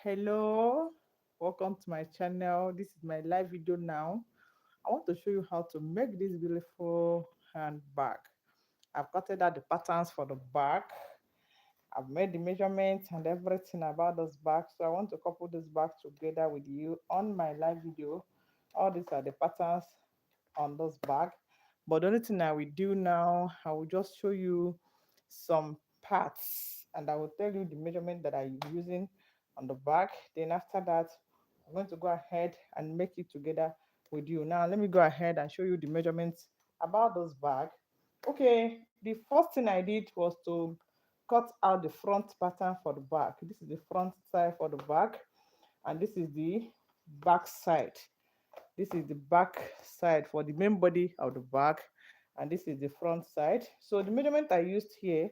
Hello, welcome to my channel. This is my live video now. I want to show you how to make this beautiful handbag. I've cutted out the patterns for the back. I've made the measurements and everything about this bag. So I want to couple this bag together with you on my live video. All these are the patterns on this bag. But the only thing I will do now, I will just show you some parts and I will tell you the measurement that I'm using on the back. Then after that, I'm going to go ahead and make it together with you. Now let me go ahead and show you the measurements about this bag. Okay, the first thing I did was to cut out the front pattern for the back. This is the front side for the back, and this is the back side. This is the back side for the main body of the bag, and this is the front side. So the measurement I used here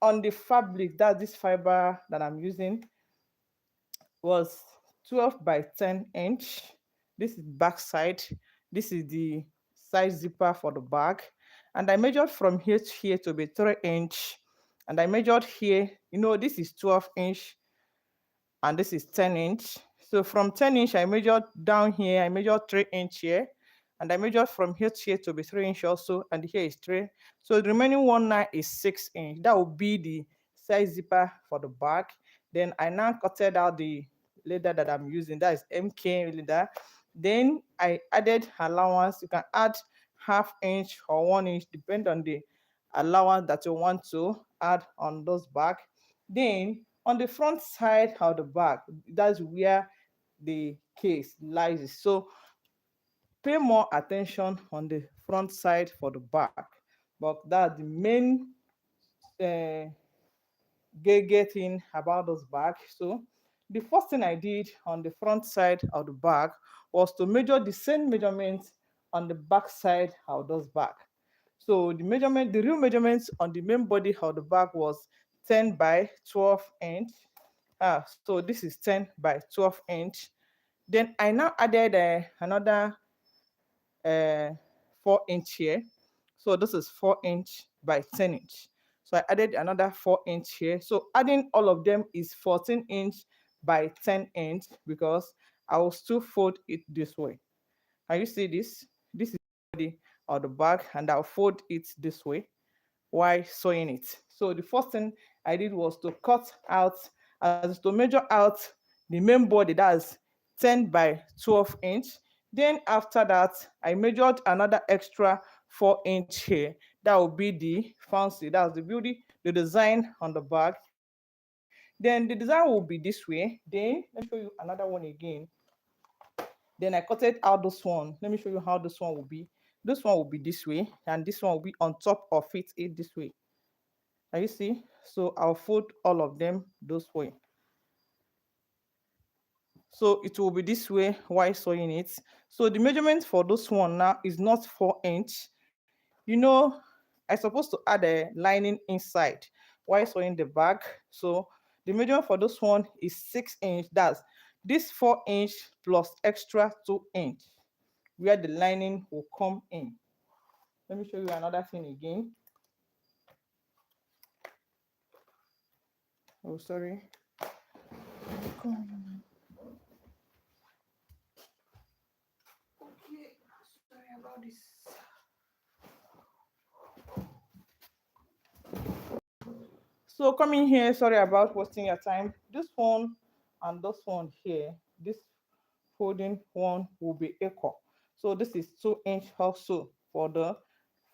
on the fabric, that's this fiber that I'm using, was 12 by 10 inch. This is back side. This is the side zipper for the bag, and I measured from here to here to be 3 inch, and I measured here, this is 12 inch and this is 10 inch. So from 10 inch, I measured down here, I measured 3 inch here, and I measured from here to here to be 3 inch also, and here is 3. So the remaining one now is 6 inch. That will be the size zipper for the back. Then I now cutted out the leather that I'm using, that is MK leather. Then I added allowance. You can add half inch or 1 inch, depend on the allowance that you want to add on those back. Then on the front side of the bag, that's where the case lies. So pay more attention on the front side for the back, but that's the main uh, thing about this bag. So the first thing I did on the front side of the bag was to measure the same measurements on the back side of this bag. So the real measurements on the main body of the bag was 10 by 12 inch. So this is 10 by 12 inch. Then I now added another uh, 4 inch here. So this is 4 inch by 10 inch. So I added another 4 inch here. So adding all of them is 14 inch by 10 inch, because I will still fold it this way. Can you see this? This is the body of the bag, and I'll fold it this way while sewing it. So the first thing I did was to cut out, as to measure out the main body, that's 10 by 12 inch. Then after that, I measured another extra 4 inch here. That will be the fancy, that's the beauty, the design on the bag. Then the design will be this way. Then let me show you another one again. Then I cutted out this one. Let me show you how this one will be. This one will be this way, and this one will be on top of it this way. Can you see? So I'll fold all of them this way. So it will be this way while sewing it. So the measurement for this one now is not 4 inch. I supposed to add a lining inside while sewing the back. So the measurement for this one is 6 inch. That's this 4 inch plus extra 2 inch where the lining will come in. Let me show you another thing again. Oh, sorry. Okay, sorry about this. So coming here, sorry about wasting your time. This one and this one here, this folding one will be equal. So this is 2 inch also for the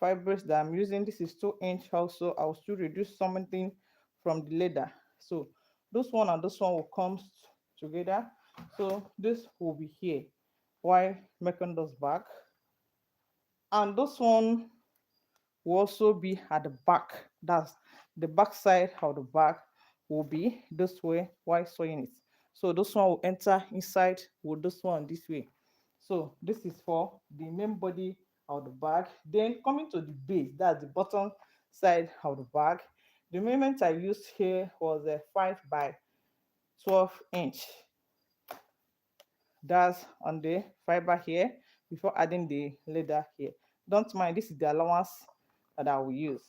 fibers that I'm using. This is 2 inch also. I'll still reduce something from the leather. So this one and this one will come together. So this will be here while making this back. And this one will also be at the back. That's the back side of the bag will be this way while sewing it. So this one will enter inside with this one this way. So this is for the main body of the bag. Then coming to the base, that's the bottom side of the bag. The measurement I used here was a 5 by 12 inch. That's on the fiber here before adding the leather here. Don't mind, this is the allowance that I will use.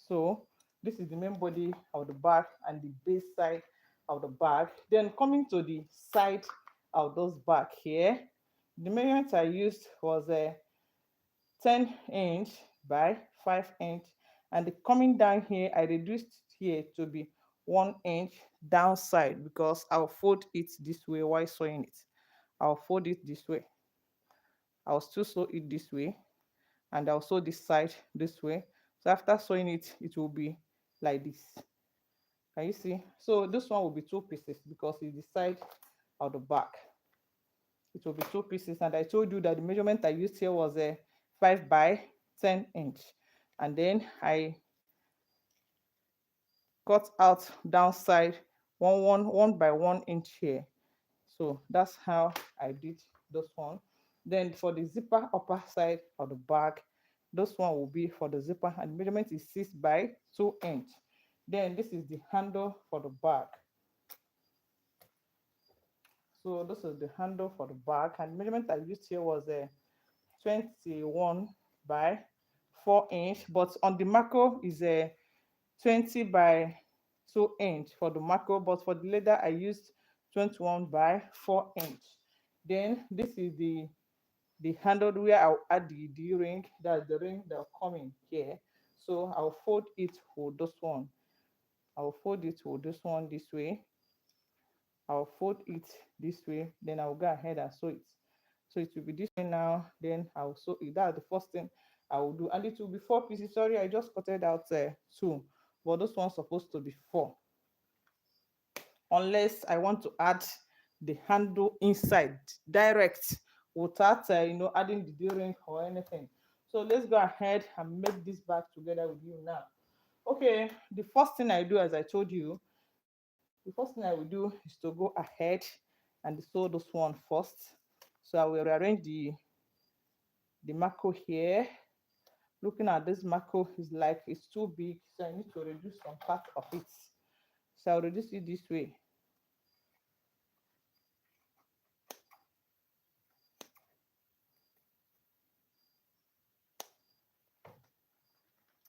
So this is the main body of the bag and the base side of the bag. Then coming to the side of those bag here, the measurement I used was a 10" by 5". And the coming down here, I reduced here to be 1" downside, because I'll fold it this way while sewing it. I'll fold it this way. I'll still sew it this way, and I'll sew this side this way. So after sewing it, it will be like this. Can you see? So this one will be 2 pieces because it's the side of the back. It will be 2 pieces, and I told you that the measurement I used here was a 5 by 10". And then I cut out downside 1 by 1" here. So that's how I did this one. Then for the zipper upper side of the bag, this one will be for the zipper, and measurement is 6 by 2". Then this is the handle for the bag. So this is the handle for the bag, and measurement I used here was a 21 by 4". But on the macro is a 20 by 2" for the macro, but for the leather I used 21 by 4". Then this is the handle where I'll add the D-ring. That's the ring that will come in here. So I'll fold it for this one. I'll fold it for this one this way. I'll fold it this way. Then I'll go ahead and sew it. So it will be this way now. Then I'll sew it. That's the first thing I will do. And it will be 4 pieces. Sorry, I just cutted out 2. But this one's supposed to be 4. Unless I want to add the handle inside direct without adding the D-ring or anything. So let's go ahead and make this bag together with you now. Okay, the first thing I do, as I told you, the first thing I will do is to go ahead and sew this one first. So I will rearrange the marco here. Looking at this marco is like it's too big, so I need to reduce some part of it. So I'll reduce it this way.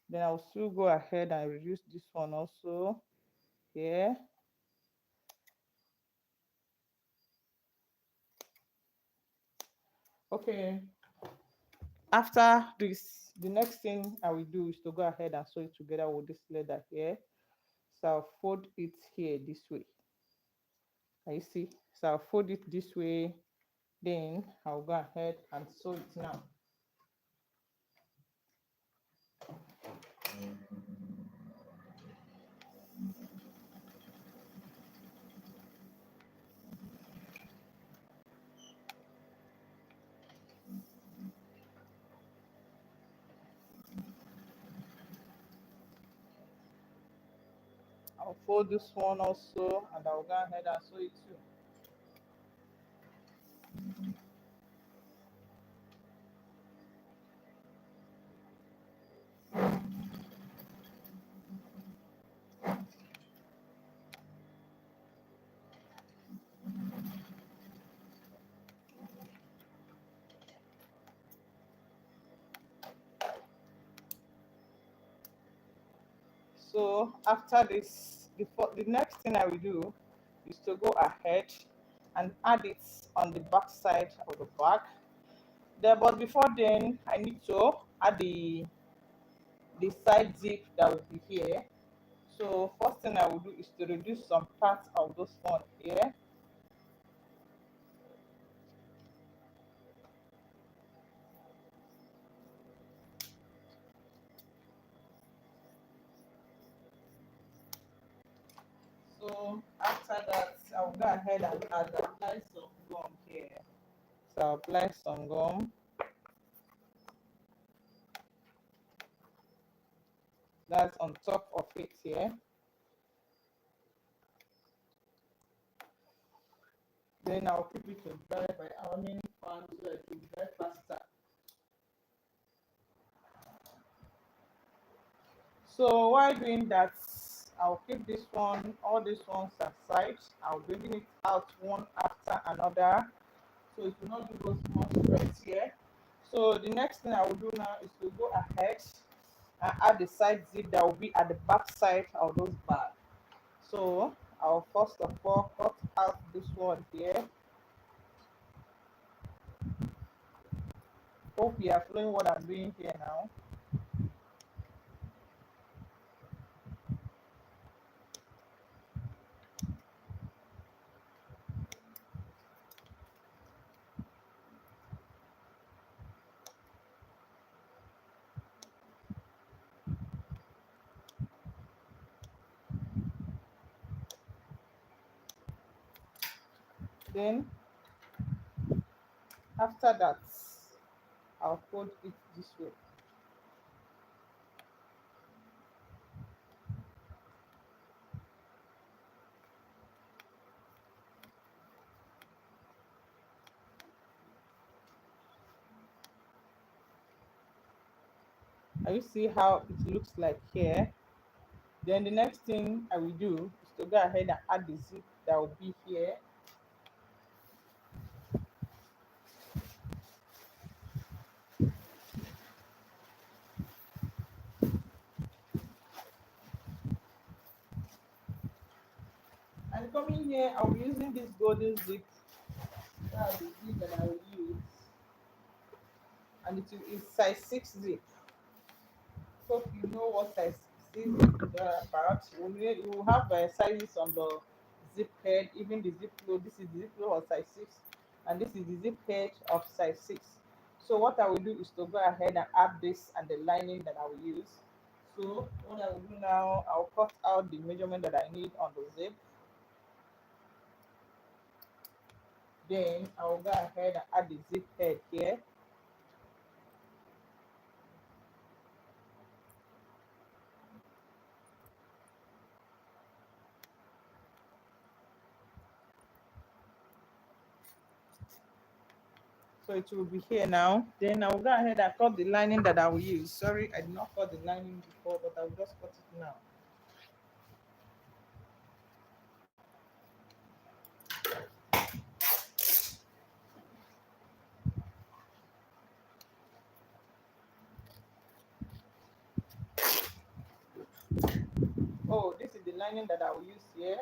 Then I'll still go ahead and reduce this one also here. Okay, after this, the next thing I will do is to go ahead and sew it together with this leather here. So I'll fold it here this way. Can you see? So I'll fold it this way. Then I'll go ahead and sew it now. I'll fold this one also, and I'll go ahead and sew it too. So after this, the next thing I will do is to go ahead and add it on the back side of the bag. There, but before then, I need to add the side zip that will be here. So first thing I will do is to reduce some parts of this one here. So after that, I will go ahead and apply some gum here. So I'll apply some gum. That's on top of it here. Then I'll keep it to dry by ironing fan so that it will dry faster. So while doing that, I'll keep this one, all these ones aside. I'll bring it out one after another, so it will not give us more stress here. So the next thing I will do now is to go ahead and add the side zip that will be at the back side of those bags. So I'll first of all cut out this one here. Hope you are following what I'm doing here now. Then after that, I'll fold it this way. Now you see how it looks like here. Then the next thing I will do is to go ahead and add the zip that will be here. And coming here, I'll be using this golden zip. That's the zip that I will use. And is size 6 zip. So if you know what size 6 zip is about, you will have sizes on the zip head, even the zip load. This is the zip load of size 6, and this is the zip head of size 6. So what I will do is to go ahead and add this and the lining that I will use. So what I will do now, I'll cut out the measurement that I need on the zip. Then I will go ahead and add the zip head here. So it will be here now. Then I will go ahead and cut the lining that I will use. Sorry, I did not cut the lining before, but I will just cut it now. Oh, this is the lining that I will use here.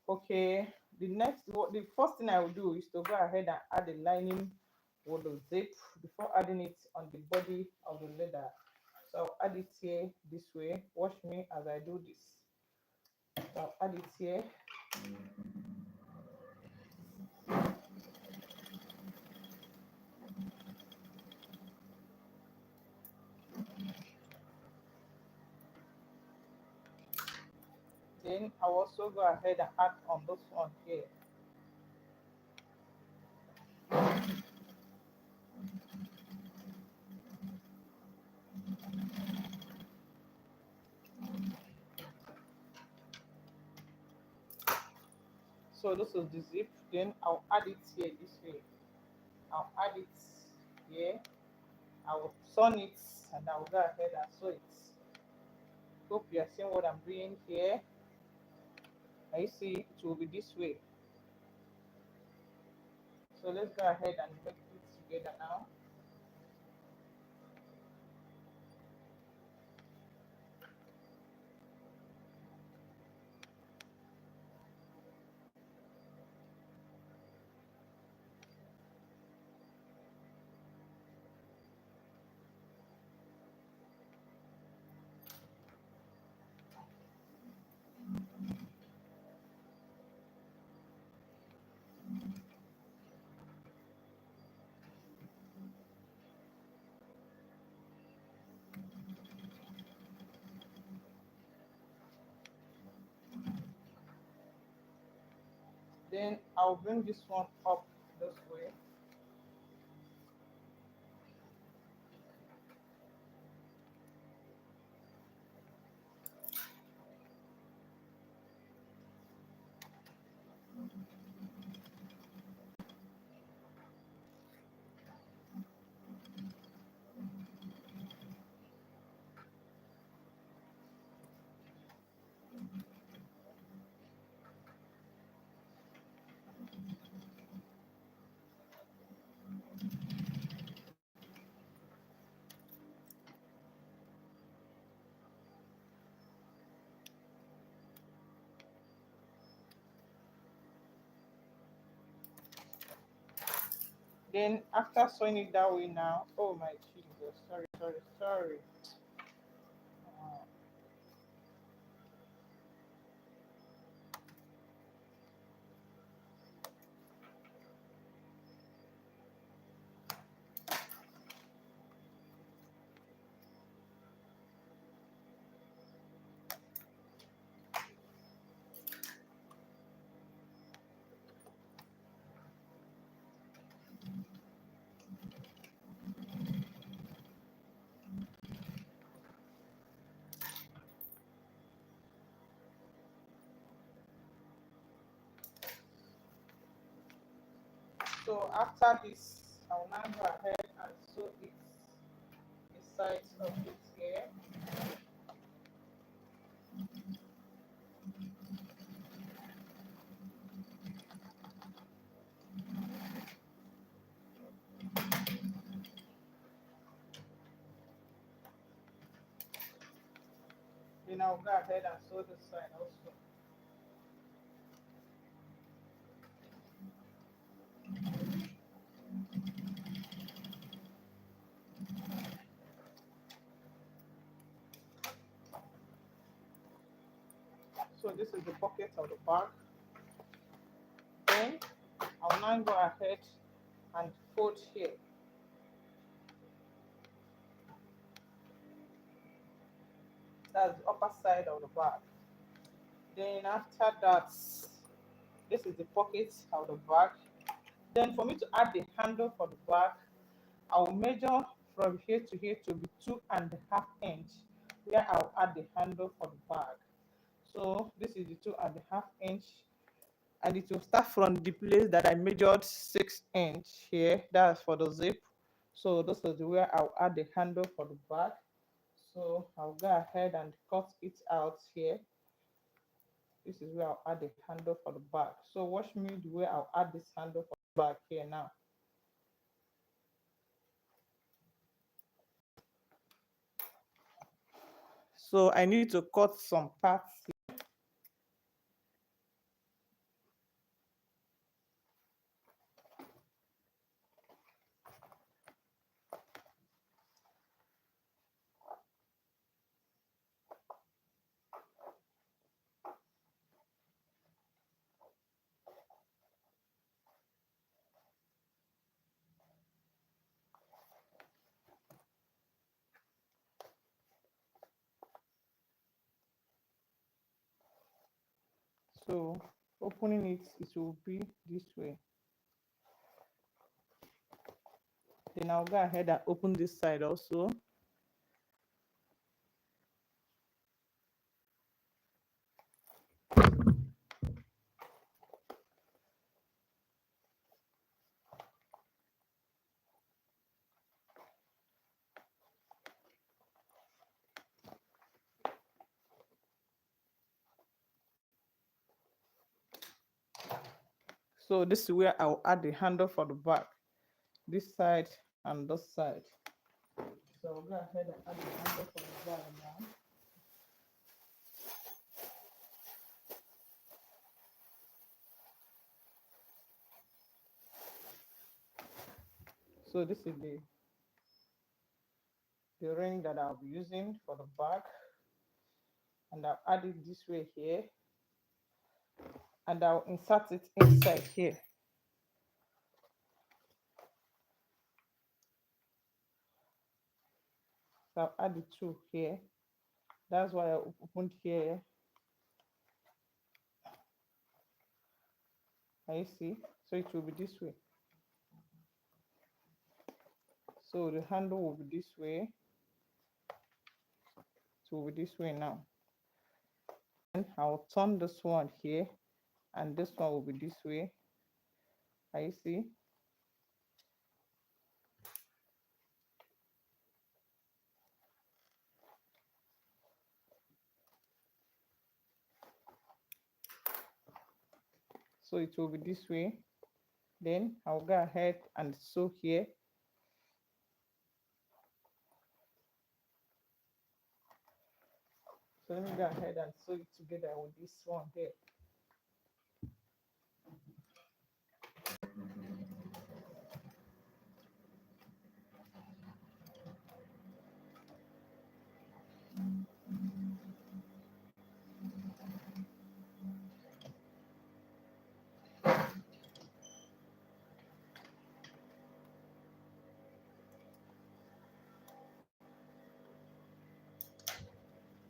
Okay, the first thing I will do is to go ahead and add the lining with the zip before adding it on the body of the leather. So I'll add it here this way. Watch me as I do this. So I'll add it here. Then I'll also go ahead and add on this one here. So this is the zip. Then I'll add it here this way. I'll add it here. I will sew it and I will go ahead and sew it. Hope you are seeing what I'm doing here. Now you see it will be this way. So let's go ahead and make it together now. Then I'll bring this one up this way. Then after sewing it that way now, oh my Jesus, sorry. Uh, so after this, I will now go ahead and sew it the sides of it here. Then I'll go ahead and sew this side also. So this is the pocket of the bag. Then I'll now go ahead and fold here. That's the upper side of the bag. Then after that, this is the pocket of the bag. Then for me to add the handle for the bag, I'll measure from here to here to be 2.5 inch, where I'll add the handle for the bag. So this is the 2.5 inch, and it will start from the place that I measured 6 inch here. That's for the zip. So this is where I'll add the handle for the bag. So I'll go ahead and cut it out here. This is where I'll add the handle for the bag. So watch me the way I'll add this handle for the bag here now. So I need to cut some parts. So opening it, it will be this way. Then I'll go ahead and open this side also. So this is where I'll add the handle for the back, this side and this side. So I'll go ahead and add the handle for the back now. So this is the ring that I'll be using for the back, and I'll add it this way here, and I'll insert it inside here. So I'll add the two here. That's why I opened here. Can you see? So it will be this way. So the handle will be this way. So will be this way now. And I'll turn this one here, and this one will be this way. Can you see? So it will be this way. Then I'll go ahead and sew here. So let me go ahead and sew it together with this one here.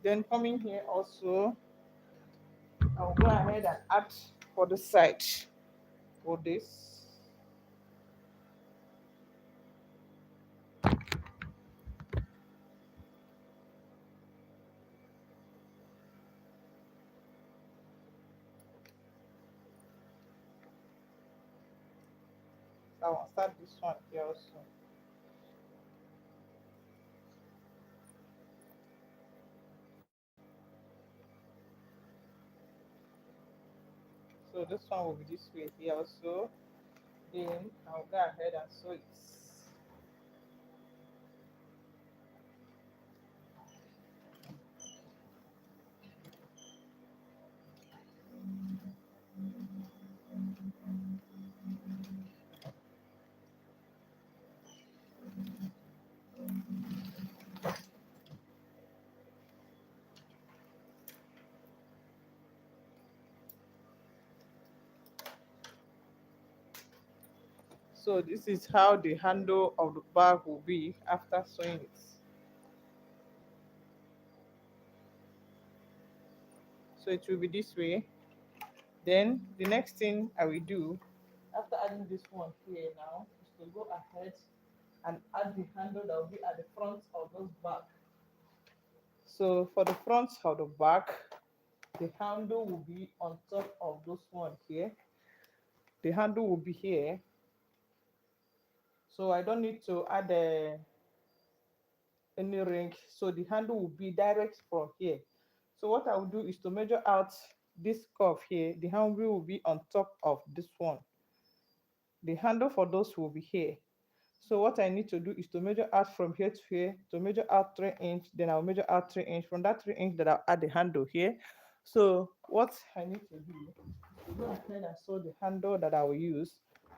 Then coming here also, I'll go ahead and add for the side for this. So I will start this one here also. So this one will be this way here also. Then I'll go ahead and sew it. So this is how the handle of the bag will be after sewing it. So it will be this way. Then the next thing I will do after adding this one here now is to go ahead and add the handle that will be at the front of this bag. So for the front of the bag, the handle will be on top of this one here. The handle will be here. So I don't need to add any ring. So the handle will be direct from here. So what I will do is to measure out this curve here. The handle will be on top of this one. The handle for those will be here. So what I need to do is to measure out from here to here, to measure out 3 inch, then I'll measure out 3 inch. From that 3 inch, that I'll add the handle here. So what I need to do is to go ahead and sew the handle that I will use.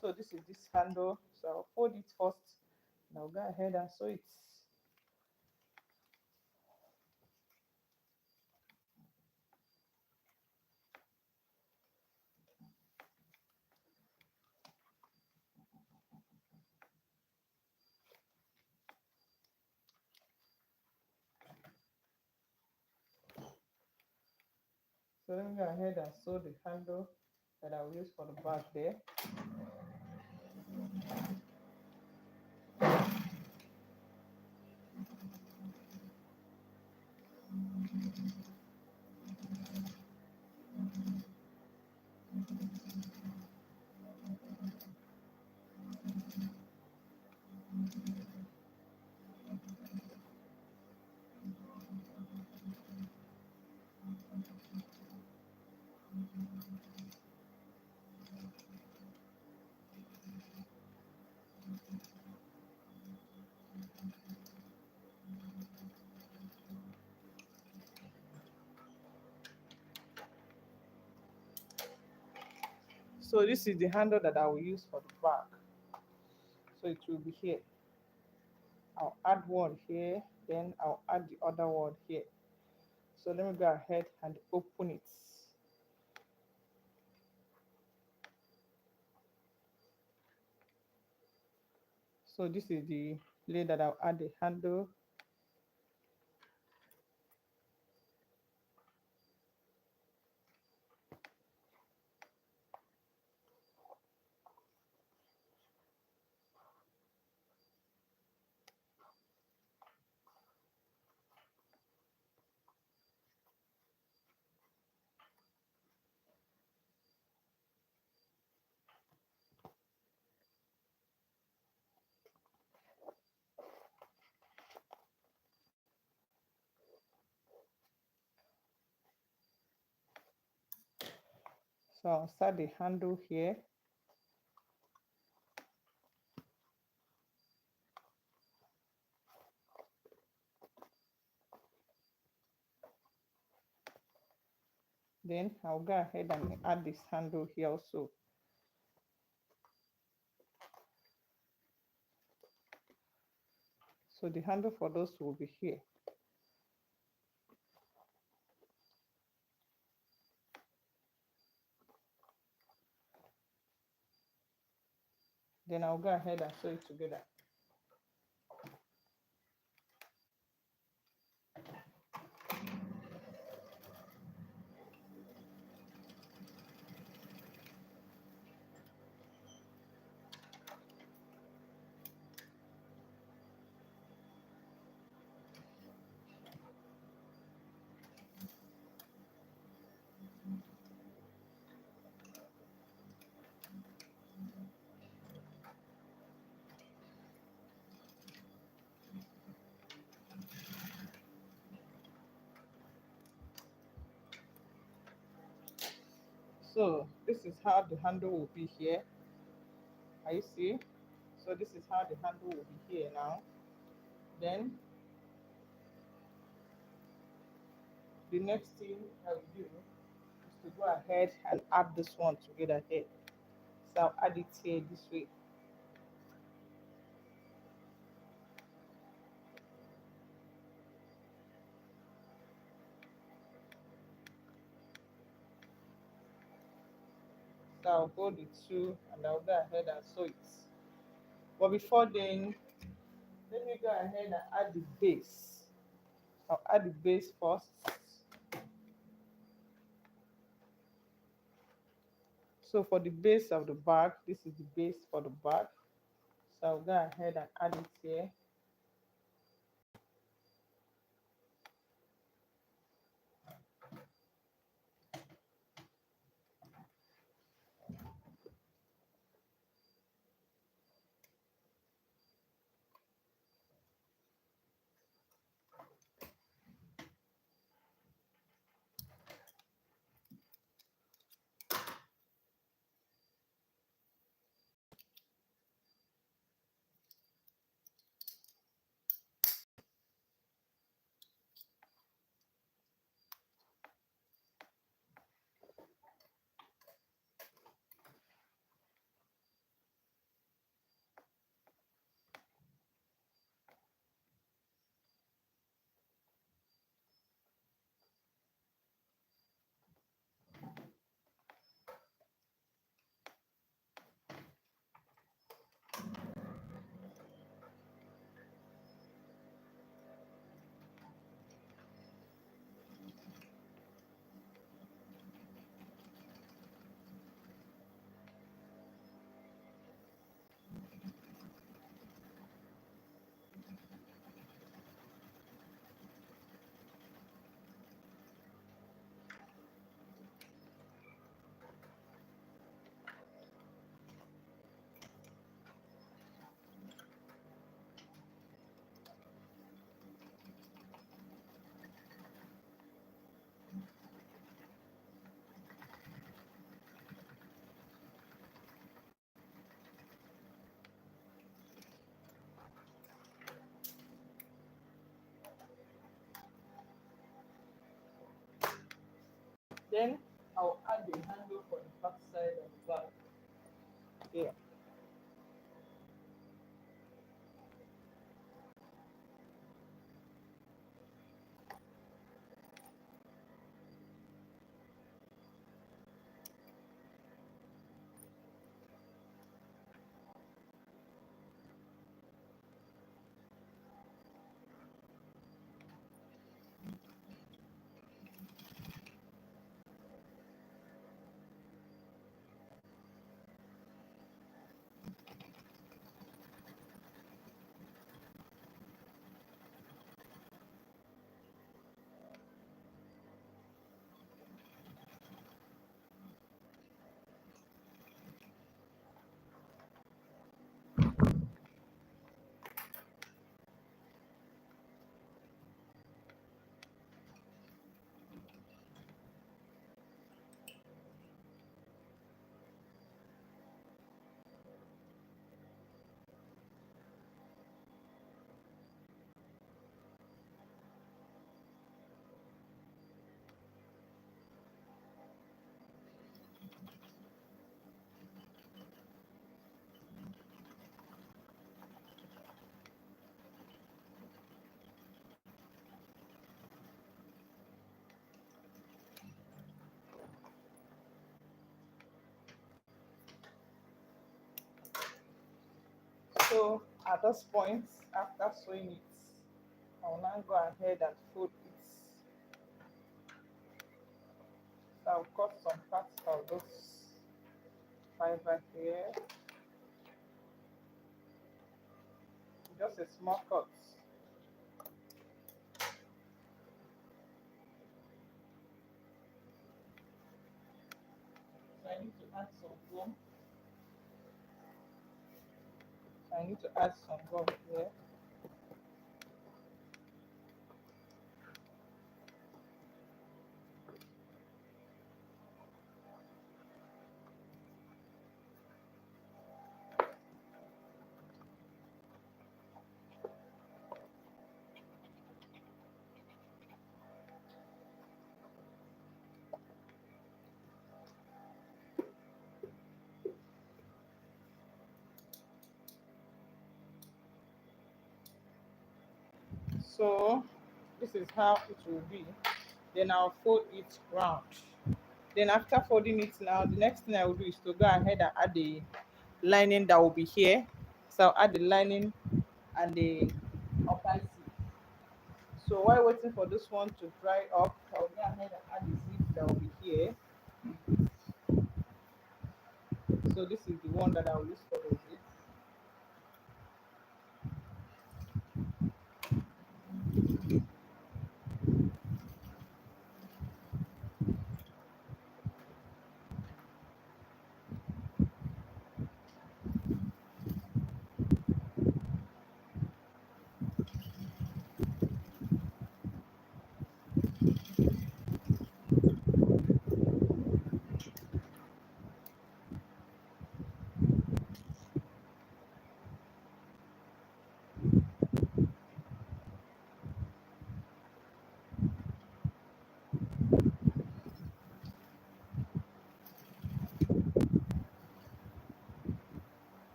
So this is this handle. So I'll fold it first, and I'll go ahead and sew it. So let me go ahead and sew the handle that I will use for the bag there. So this is the handle that I will use for the bag. So it will be here. I'll add one here, then I'll add the other one here. So let me go ahead and open it. So this is the place that I'll add the handle. So I'll start the handle here. Then I'll go ahead and add this handle here also. So the handle for those will be here. Then I'll go ahead and sew it together. So this is how the handle will be here. Are you see? So this is how the handle will be here now. Then the next thing I will do is to go ahead and add this one together here. So I'll add it here this way. So I'll hold the two and I'll go ahead and sew it. But before then, let me go ahead and add the base. I'll add the base first. So for the base of the bag, this is the base for the bag. So I'll go ahead and add it here. Then I'll add the handle for the back side of the bag here. So at this point, after sewing it, I will now go ahead and fold it. So I'll cut some parts of this fiber here, just a small cut. So I need to add some gum. So I need to add some gum here. So this is how it will be. Then I'll fold it round. Then after folding it now, the next thing I will do is to go ahead and add the lining that will be here. So I'll add the lining and the upper zip. So while waiting for this one to dry up, I'll go ahead and add the zip that will be here. So this is the one that I will use for the zip.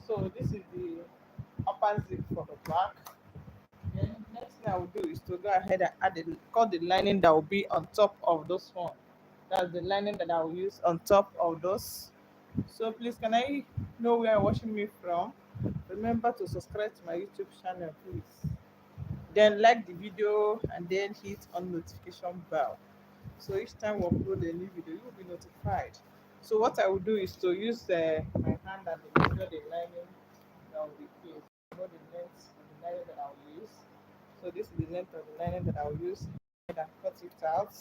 So this is the upper zip for the back. Then next thing I will do is to go ahead and add cut the lining that will be on top of those one. That's the lining that I will use on top of those. So please, can I know where you're watching me from? Remember to subscribe to my YouTube channel, please. Then like the video and then hit on notification bell. So each time we upload a new video, you will be notified. So what I will do is to use my hand and measure the lining that will be here. Know the length of the lining that I will use. So this is the length of the lining that I will use and cut it out.